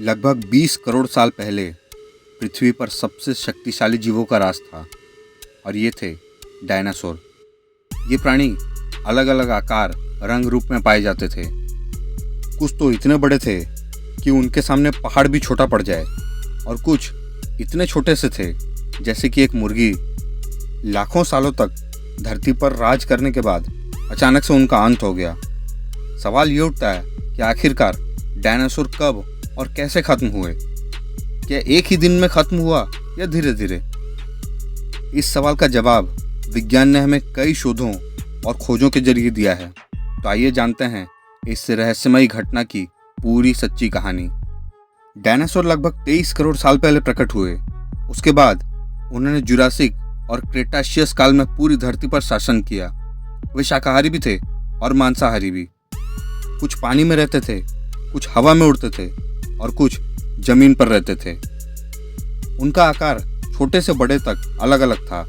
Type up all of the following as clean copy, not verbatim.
लगभग 20 करोड़ साल पहले पृथ्वी पर सबसे शक्तिशाली जीवों का राज था और ये थे डायनासोर। ये प्राणी अलग अलग आकार, रंग, रूप में पाए जाते थे। कुछ तो इतने बड़े थे कि उनके सामने पहाड़ भी छोटा पड़ जाए और कुछ इतने छोटे से थे जैसे कि एक मुर्गी। लाखों सालों तक धरती पर राज करने के बाद अचानक से उनका अंत हो गया। सवाल ये उठता है कि आखिरकार डायनासोर कब और कैसे खत्म हुए? क्या एक ही दिन में खत्म हुआ या धीरे धीरे? इस सवाल का जवाब विज्ञान ने हमें कई शोधों और खोजों के जरिए दिया है। तो आइए जानते हैं इस रहस्यमयी घटना की पूरी सच्ची कहानी। डायनासोर लगभग 23 करोड़ साल पहले प्रकट हुए। उसके बाद उन्होंने जुरासिक और क्रेटाशियस काल में पूरी धरती पर शासन किया। वे शाकाहारी भी थे और मांसाहारी भी। कुछ पानी में रहते थे, कुछ हवा में उड़ते थे और कुछ जमीन पर रहते थे। उनका आकार छोटे से बड़े तक अलग अलग था।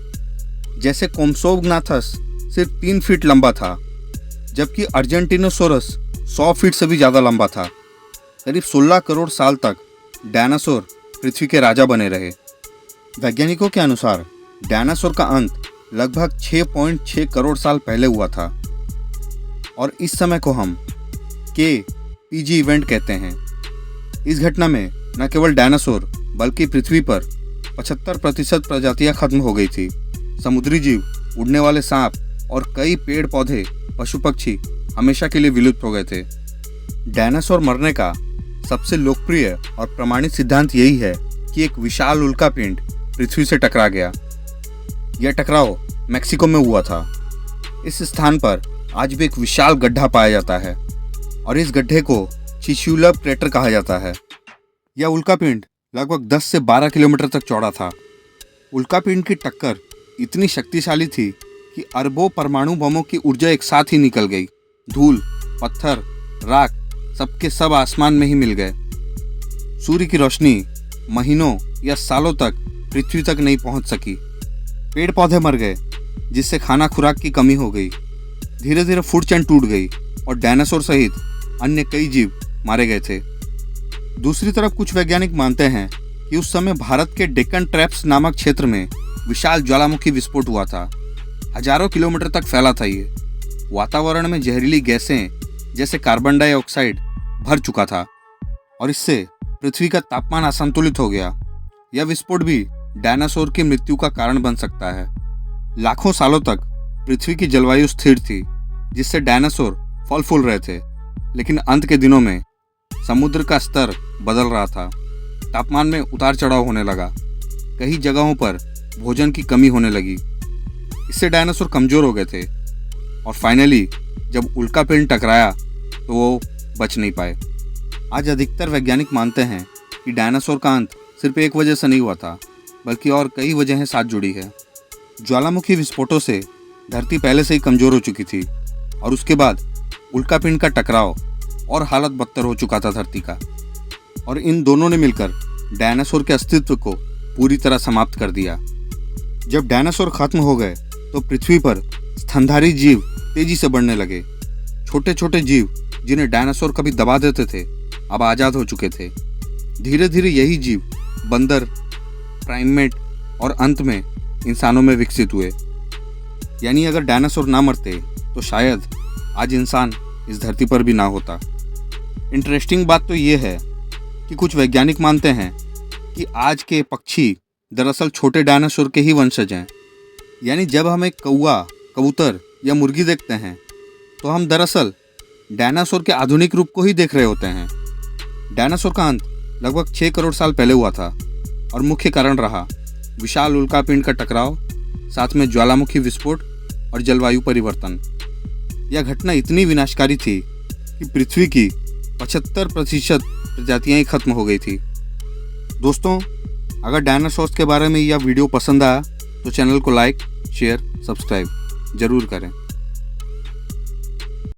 जैसे कोम्सोगनाथस सिर्फ 3 फीट लंबा था, जबकि अर्जेंटिनोसोरस 100 फीट से भी ज़्यादा लंबा था। करीब 16 करोड़ साल तक डायनासोर पृथ्वी के राजा बने रहे। वैज्ञानिकों के अनुसार डायनासोर का अंत लगभग 6.6 करोड़ साल पहले हुआ था और इस समय को हम के-पीजी इवेंट कहते हैं। इस घटना में न केवल डायनासोर बल्कि पृथ्वी पर 75% प्रजातियां खत्म हो गई थी। समुद्री जीव, उड़ने वाले सांप और कई पेड़ पौधे, पशु पक्षी हमेशा के लिए विलुप्त हो गए थे। डायनासोर मरने का सबसे लोकप्रिय और प्रमाणित सिद्धांत यही है कि एक विशाल उल्कापिंड पृथ्वी से टकरा गया। यह टकराव मेक्सिको में हुआ था। इस स्थान पर आज भी एक विशाल गड्ढा पाया जाता है और इस गड्ढे को चिचुला क्रेटर कहा जाता है। यह उल्कापिंड लगभग 10 से 12 किलोमीटर तक चौड़ा था। उल्कापिंड की टक्कर इतनी शक्तिशाली थी कि अरबों परमाणु बमों की ऊर्जा एक साथ ही निकल गई। धूल, पत्थर, राख सबके सब आसमान में ही मिल गए। सूर्य की रोशनी महीनों या सालों तक पृथ्वी तक नहीं पहुंच सकी। पेड़ पौधे मर गए, जिससे खाना खुराक की कमी हो गई। धीरे धीरे फूड चेन टूट गई और डायनासोर सहित अन्य कई जीव मारे गए थे। दूसरी तरफ कुछ वैज्ञानिक मानते हैं कि उस समय भारत के डेक्कन ट्रैप्स नामक क्षेत्र में विशाल ज्वालामुखी विस्फोट हुआ था। हजारों किलोमीटर तक फैला था ये। वातावरण में जहरीली गैसें जैसे कार्बन डाइऑक्साइड भर चुका था और इससे पृथ्वी का तापमान असंतुलित हो गया। यह विस्फोट भी डायनासोर की मृत्यु का कारण बन सकता है। लाखों सालों तक पृथ्वी की जलवायु स्थिर थी, जिससे डायनासोर फल फूल रहे थे। लेकिन अंत के दिनों में समुद्र का स्तर बदल रहा था। तापमान में उतार चढ़ाव होने लगा। कई जगहों पर भोजन की कमी होने लगी। इससे डायनासोर कमजोर हो गए थे और फाइनली जब उल्कापिंड टकराया तो वो बच नहीं पाए। आज अधिकतर वैज्ञानिक मानते हैं कि डायनासोर का अंत सिर्फ एक वजह से नहीं हुआ था, बल्कि और कई वजहें साथ जुड़ी है। ज्वालामुखी विस्फोटों से धरती पहले से ही कमजोर हो चुकी थी और उसके बाद उल्कापिंड का टकराव और हालत बदतर हो चुका था धरती का। और इन दोनों ने मिलकर डायनासोर के अस्तित्व को पूरी तरह समाप्त कर दिया। जब डायनासोर खत्म हो गए तो पृथ्वी पर स्तनधारी जीव तेजी से बढ़ने लगे। छोटे छोटे जीव जिन्हें डायनासोर कभी दबा देते थे, अब आज़ाद हो चुके थे। धीरे धीरे यही जीव बंदर, प्राइमेट और अंत में इंसानों में विकसित हुए। यानी अगर डायनासोर ना मरते तो शायद आज इंसान इस धरती पर भी ना होता। इंटरेस्टिंग बात तो ये है कि कुछ वैज्ञानिक मानते हैं कि आज के पक्षी दरअसल छोटे डायनासोर के ही वंशज हैं। यानी जब हम एक कौवा, कबूतर या मुर्गी देखते हैं तो हम दरअसल डायनासोर के आधुनिक रूप को ही देख रहे होते हैं। डायनासोर का अंत लगभग 6 करोड़ साल पहले हुआ था और मुख्य कारण रहा विशाल उल्कापिंड का टकराव, साथ में ज्वालामुखी विस्फोट और जलवायु परिवर्तन। यह घटना इतनी विनाशकारी थी कि पृथ्वी की 75% प्रजातियां ही खत्म हो गई थी। दोस्तों, अगर डायनासोर्स के बारे में यह वीडियो पसंद आया तो चैनल को लाइक, शेयर, सब्सक्राइब जरूर करें।